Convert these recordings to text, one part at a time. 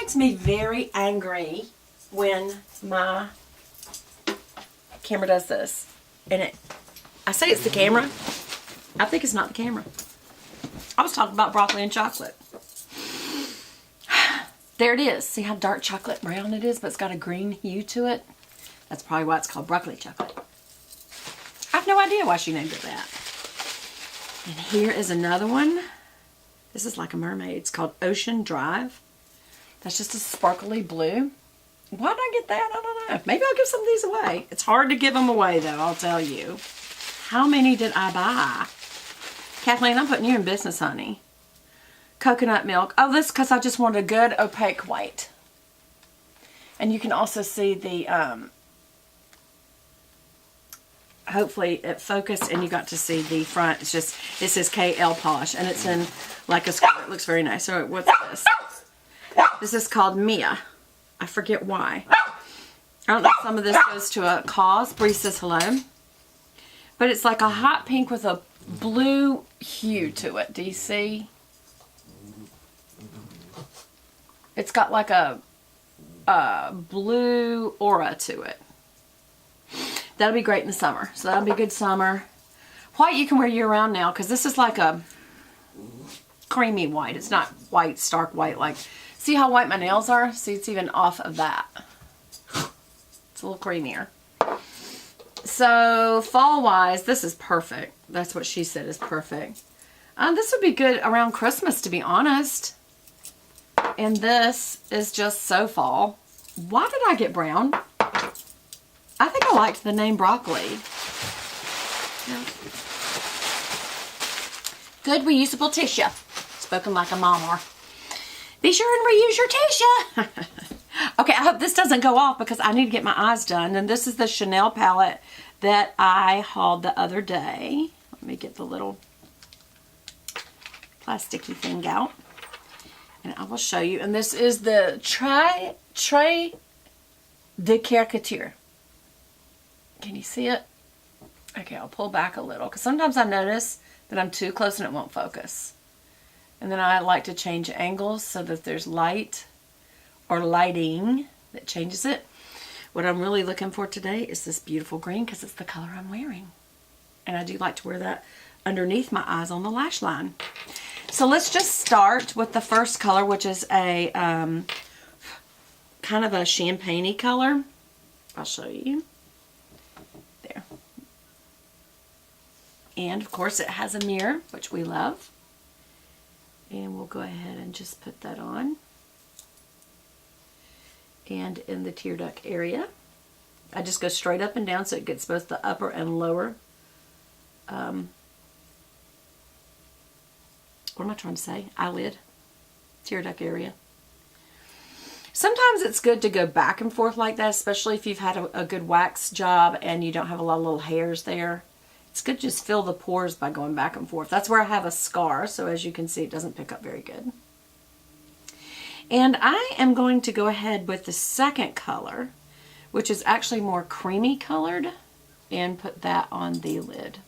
makes me very angry when my camera does this. And I say it's the camera. I think it's not the camera. I was talking about broccoli and chocolate. There it is. See how dark chocolate brown it is, but it's got a green hue to it? That's probably why it's called broccoli chocolate. I have no idea why she named it that. And here is another one. This is like a mermaid. It's called Ocean Drive. That's just a sparkly blue. Why did I get that? I don't know. Maybe I'll give some of these away. It's hard to give them away, though, I'll tell you. How many did I buy? Kathleen, I'm putting you in business, honey. Coconut milk. Oh, this because I just wanted a good opaque white. And you can also see the, hopefully it focused and you got to see the front. It's just, it says KL Posh and it's in like a square. It looks very nice. So what's this? This is called Mia. I forget why. I don't know if some of this goes to a cause. Bree says hello. But it's like a hot pink with a blue hue to it. Do you see? It's got like a blue aura to it. That'll be great in the summer. So that'll be good summer. White you can wear year round now because this is like a creamy white. It's not white, stark white. Like, see how white my nails are? See, it's even off of that. It's a little creamier. So fall wise, this is perfect. That's what she said is perfect. This would be good around Christmas, to be honest. And this is just so fall. Why did I get brown? I think I liked the name broccoli. Yeah. Good reusable tissue. Spoken like a mama. Be sure and reuse your tissue. Okay, I hope this doesn't go off because I need to get my eyes done. And this is the Chanel palette that I hauled the other day. Let me get the little plasticky thing out. And I will show you. And this is the Trait de Caricature. Can you see it? Okay, I'll pull back a little. Because sometimes I notice that I'm too close and it won't focus. And then I like to change angles so that there's light or lighting that changes it. What I'm really looking for today is this beautiful green because it's the color I'm wearing. And I do like to wear that underneath my eyes on the lash line. So let's just start with the first color, which is a kind of a champagne-y color. I'll show you. There. And of course it has a mirror, which we love. And we'll go ahead and just put that on. And in the tear duct area, I just go straight up and down so it gets both the upper and lower. What am I trying to say? Eyelid, tear duct area. Sometimes it's good to go back and forth like that, especially if you've had a good wax job and you don't have a lot of little hairs there. It's good to just fill the pores by going back and forth. That's where I have a scar, so as you can see, it doesn't pick up very good. And I am going to go ahead with the second color, which is actually more creamy colored, and put that on the lid.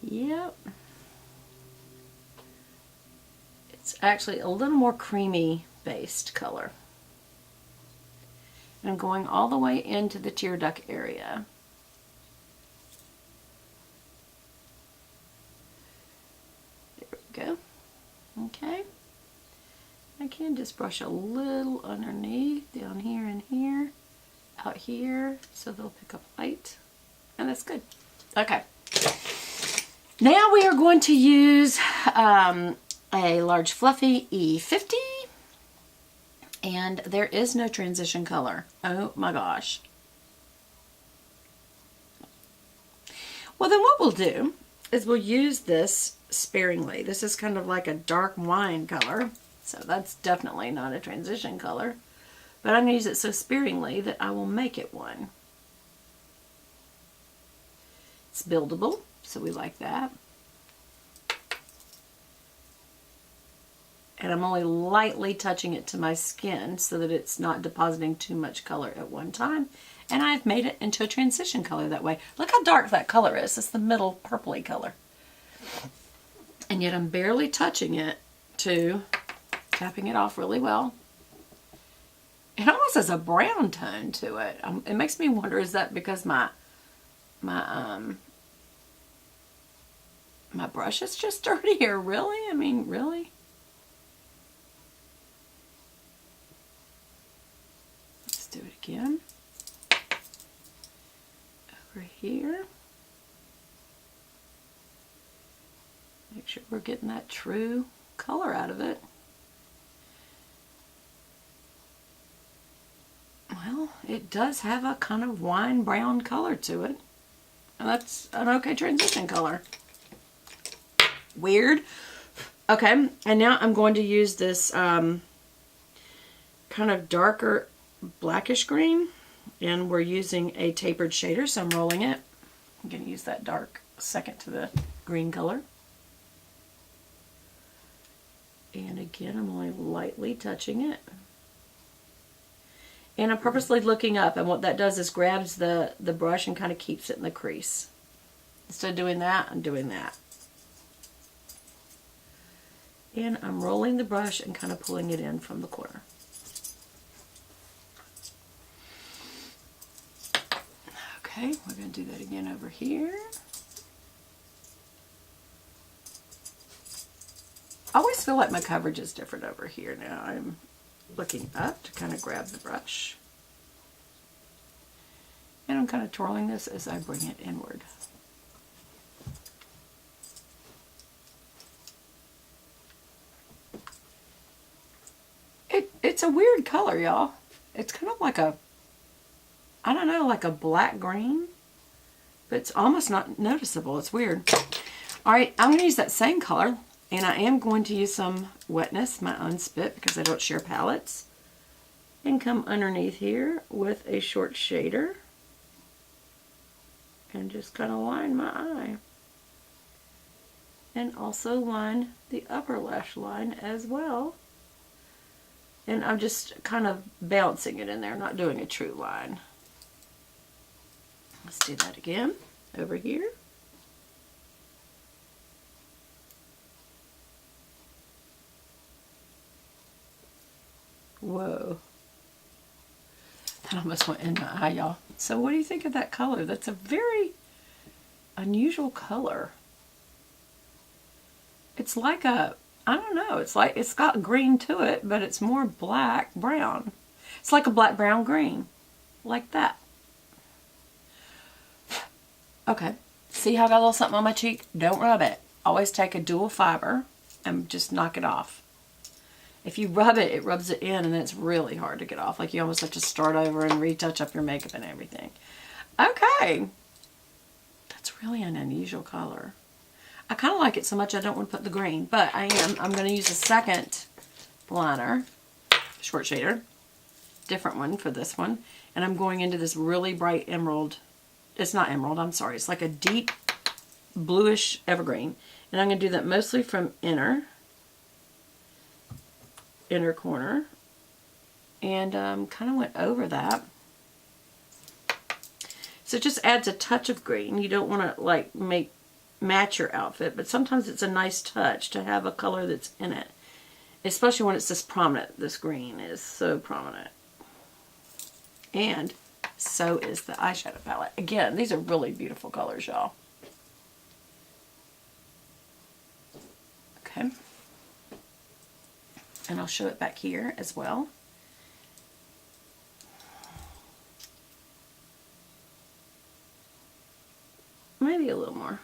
Yep. It's actually a little more creamy based color. And I'm going all the way into the tear duct area. There we go. Okay. I can just brush a little underneath, down here and here, out here, so they'll pick up light. And that's good. Okay. Now we are going to use a large fluffy E50. And there is no transition color. Oh my gosh. Well, then what we'll do is we'll use this sparingly. This is kind of like a dark wine color. So that's definitely not a transition color. But I'm going to use it so sparingly that I will make it one. It's buildable, so we like that. And I'm only lightly touching it to my skin so that it's not depositing too much color at one time. And I've made it into a transition color that way. Look how dark that color is. It's the middle purpley color. And yet I'm barely touching it too. Tapping it off really well. It almost has a brown tone to it. It makes me wonder, is that because my brush is just dirtier? Really? I mean, really? Let's do it again. Over here. Make sure we're getting that true color out of it. Well, it does have a kind of wine brown color to it. And that's an okay transition color. Weird. Okay, and now I'm going to use this kind of darker blackish green. And we're using a tapered shader, so I'm rolling it. I'm going to use that dark second to the green color. And again, I'm only lightly touching it. And I'm purposely looking up, and what that does is grabs the brush and kind of keeps it in the crease. Instead of doing that, I'm doing that. And I'm rolling the brush and kind of pulling it in from the corner. Okay, we're going to do that again over here. I always feel like my coverage is different over here now. I'm looking up to kind of grab the brush. And I'm kind of twirling this as I bring it inward. It's a weird color, y'all. It's kind of like a, I don't know, like a black green, but it's almost not noticeable. It's weird. All right, I'm going to use that same color, and I am going to use some wetness, my unspit, because I don't share palettes, and come underneath here with a short shader and just kind of line my eye. And also line the upper lash line as well. And I'm just kind of bouncing it in there, not doing a true line. Let's do that again over here. Whoa. That almost went in my eye, y'all. So what do you think of that color? That's a very unusual color. It's like a, I don't know, it's like, it's got green to it, but it's more black brown. It's like a black brown green, like that. Okay, see how I got a little something on my cheek? Don't rub it. Always take a dual fiber and just knock it off. If you rub it, it rubs it in, and then it's really hard to get off. Like you almost have to start over and retouch up your makeup and everything. Okay, that's really an unusual color. I kind of like it so much I don't want to put the green, but I'm going to use a second liner, short shader, different one for this one, and I'm going into this really bright emerald. It's not emerald, I'm sorry. It's like a deep bluish evergreen, and I'm going to do that mostly from inner corner, and kind of went over that. So it just adds a touch of green. You don't want to like match your outfit, but sometimes it's a nice touch to have a color that's in it, especially when it's this prominent. This green is so prominent, and so is the eyeshadow palette. Again, these are really beautiful colors, y'all. Okay, and I'll show it back here as well. Maybe a little more.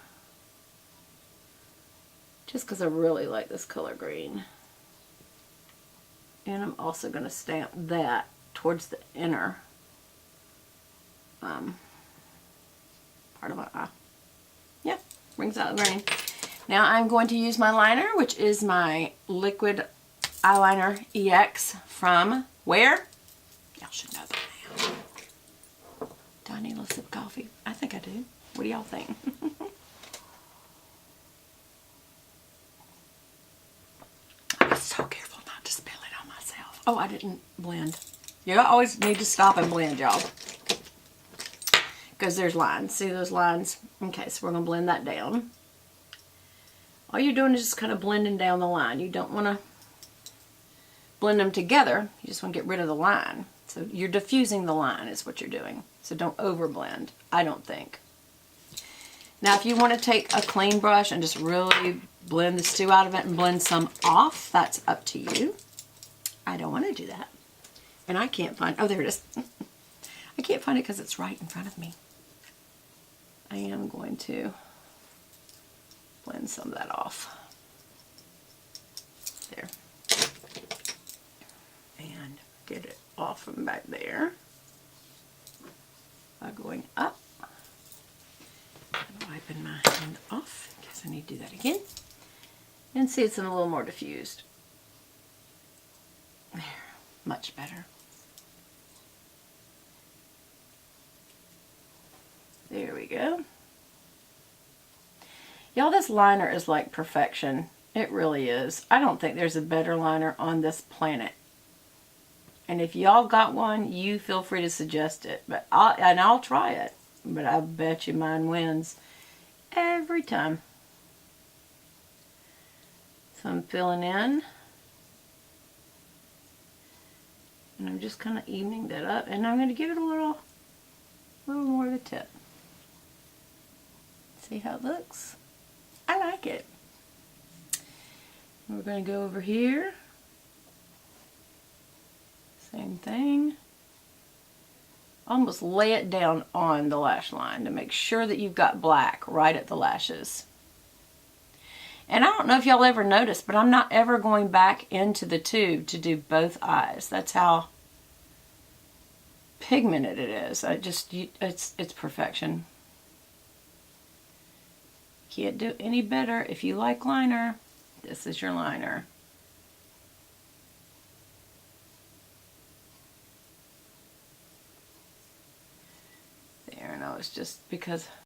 Just because I really like this color green. And I'm also going to stamp that towards the inner part of my eye. Yeah, brings out the green. Now I'm going to use my liner, which is my liquid eyeliner EX from where? Y'all should know that now. Do I need a little sip of coffee? I think I do. What do y'all think? I'm so careful not to spill it on myself. Oh, I didn't blend. You always need to stop and blend, y'all. Because there's lines. See those lines? Okay, so we're going to blend that down. All you're doing is just kind of blending down the line. You don't want to blend them together. You just want to get rid of the line. So you're diffusing the line is what you're doing. So don't over blend, I don't think. Now if you want to take a clean brush and just really blend the stew out of it and blend some off, that's up to you. I don't want to do that. And I can't find, oh there it is. I can't find it because it's right in front of me. I am going to blend some of that off. There. And get it off from back there by going up and wiping my hand off in case I need to do that again. And see, it's a little more diffused. There, much better. There we go. Y'all, this liner is like perfection. It really is. I don't think there's a better liner on this planet. And if y'all got one, you feel free to suggest it. But I'll try it. But I bet you mine wins every time. So I'm filling in. And I'm just kind of evening that up. And I'm going to give it a little more of the tip. See how it looks? I like it. We're going to go over here. Same thing. Almost lay it down on the lash line to make sure that you've got black right at the lashes. And I don't know if y'all ever noticed, but I'm not ever going back into the tube to do both eyes. That's how pigmented it is. It's perfection. Can't do any better. If you like liner, this is your liner. There, and I was just, because